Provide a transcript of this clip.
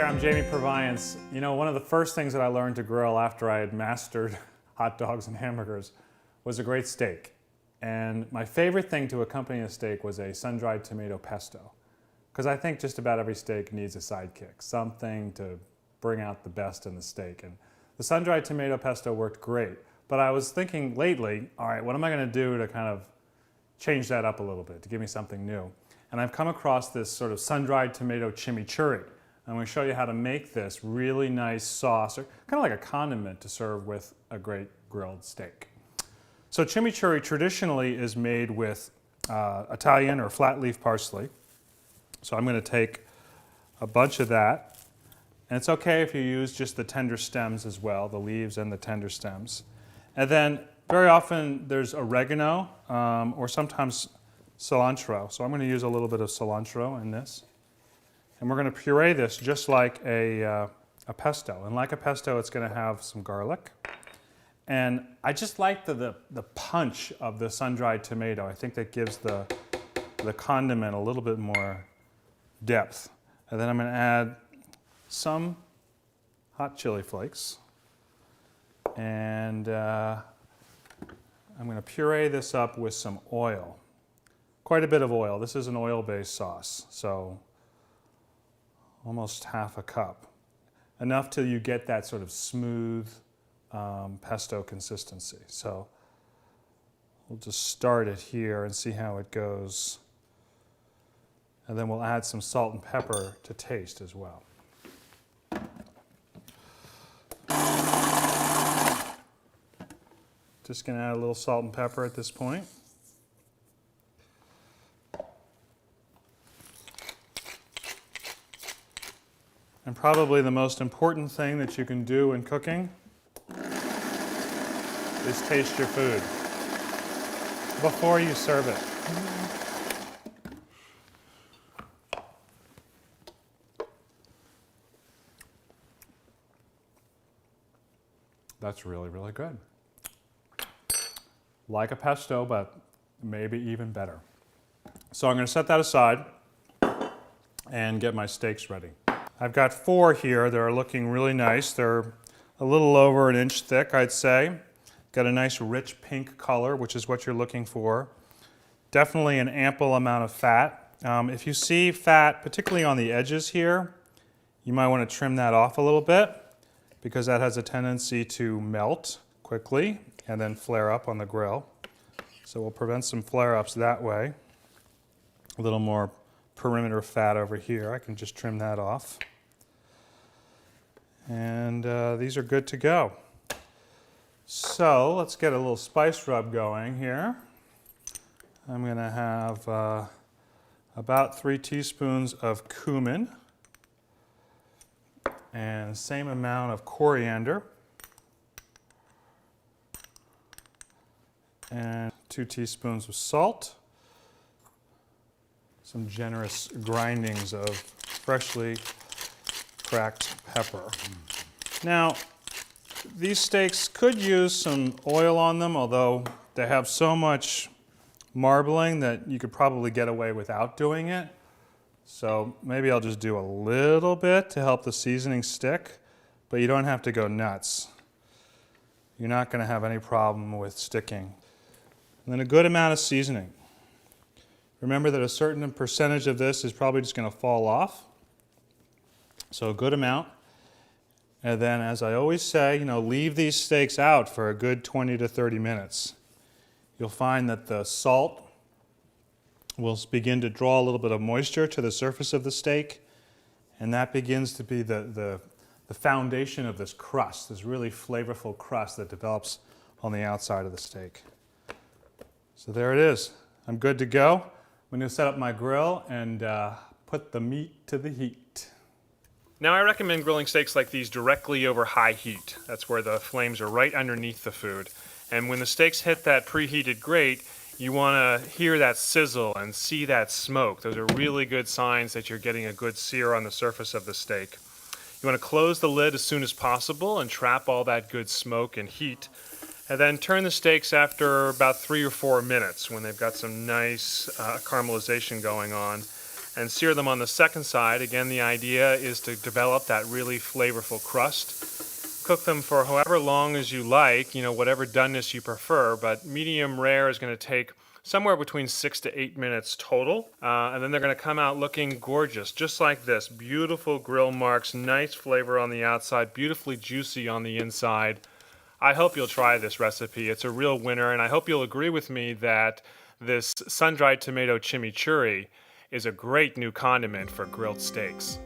there, I'm Jamie Purviance. You know, one of the first things that I learned to grill after I had mastered hot dogs and hamburgers was a great steak. And my favorite thing to accompany a steak was a sun-dried tomato pesto. Because I think just about every steak needs a sidekick, something to bring out the best in the steak. And the sun-dried tomato pesto worked great. But I was thinking lately, all right, what am I going to do to kind of change that up a little bit, to give me something new? And I've come across this sort of sun-dried tomato chimichurri. I'm going to show you how to make this really nice sauce, or kind of like a condiment to serve with a great grilled steak. So chimichurri traditionally is made with Italian or flat leaf parsley. So I'm going to take a bunch of that. And it's okay if you use just the tender stems as well, the leaves and the tender stems. And then very often there's oregano or sometimes cilantro. So I'm going to use a little bit of cilantro in this. And we're going to puree this just like a pesto. And like a pesto, it's going to have some garlic. And I just like the punch of the sun-dried tomato. I think that gives the condiment a little bit more depth. And then I'm going to add some hot chili flakes. And I'm going to puree this up with some oil. Quite a bit of oil. This is an oil-based sauce, so almost half a cup. Enough till you get that sort of smooth pesto consistency. So we'll just start it here and see how it goes. And then we'll add some salt and pepper to taste as well. Just going to add a little salt and pepper at this point. And probably the most important thing that you can do in cooking is taste your food before you serve it. That's really, really good. Like a pesto, but maybe even better. So I'm going to set that aside and get my steaks ready. I've got 4 here that are looking really nice. They're a little over an inch thick, I'd say. Got a nice rich pink color, which is what you're looking for. Definitely an ample amount of fat. If you see fat, particularly on the edges here, you might want to trim that off a little bit because that has a tendency to melt quickly and then flare up on the grill. So we'll prevent some flare-ups that way. A little more perimeter fat over here. I can just trim that off. And these are good to go. So let's get a little spice rub going here. I'm going to have about 3 teaspoons of cumin and the same amount of coriander and 2 teaspoons of salt. Some generous grindings of freshly cracked pepper. Now, these steaks could use some oil on them, although they have so much marbling that you could probably get away without doing it. So maybe I'll just do a little bit to help the seasoning stick, but you don't have to go nuts. You're not going to have any problem with sticking. And then a good amount of seasoning. Remember that a certain percentage of this is probably just going to fall off. So a good amount. And then, as I always say, leave these steaks out for a good 20 to 30 minutes. You'll find that the salt will begin to draw a little bit of moisture to the surface of the steak, and that begins to be the foundation of this crust, this really flavorful crust that develops on the outside of the steak. So there it is. I'm good to go. I'm going to set up my grill and put the meat to the heat. Now I recommend grilling steaks like these directly over high heat. That's where the flames are right underneath the food. And when the steaks hit that preheated grate, you want to hear that sizzle and see that smoke. Those are really good signs that you're getting a good sear on the surface of the steak. You want to close the lid as soon as possible and trap all that good smoke and heat. And then turn the steaks after about 3 or 4 minutes when they've got some nice caramelization going on. and sear them on the second side. Again, the idea is to develop that really flavorful crust. Cook them for however long as you like, whatever doneness you prefer, but medium rare is going to take somewhere between 6 to 8 minutes total. And then they're going to come out looking gorgeous, just like this. Beautiful grill marks, nice flavor on the outside, beautifully juicy on the inside. I hope you'll try this recipe. It's a real winner, and I hope you'll agree with me that this sun-dried tomato chimichurri is a great new condiment for grilled steaks.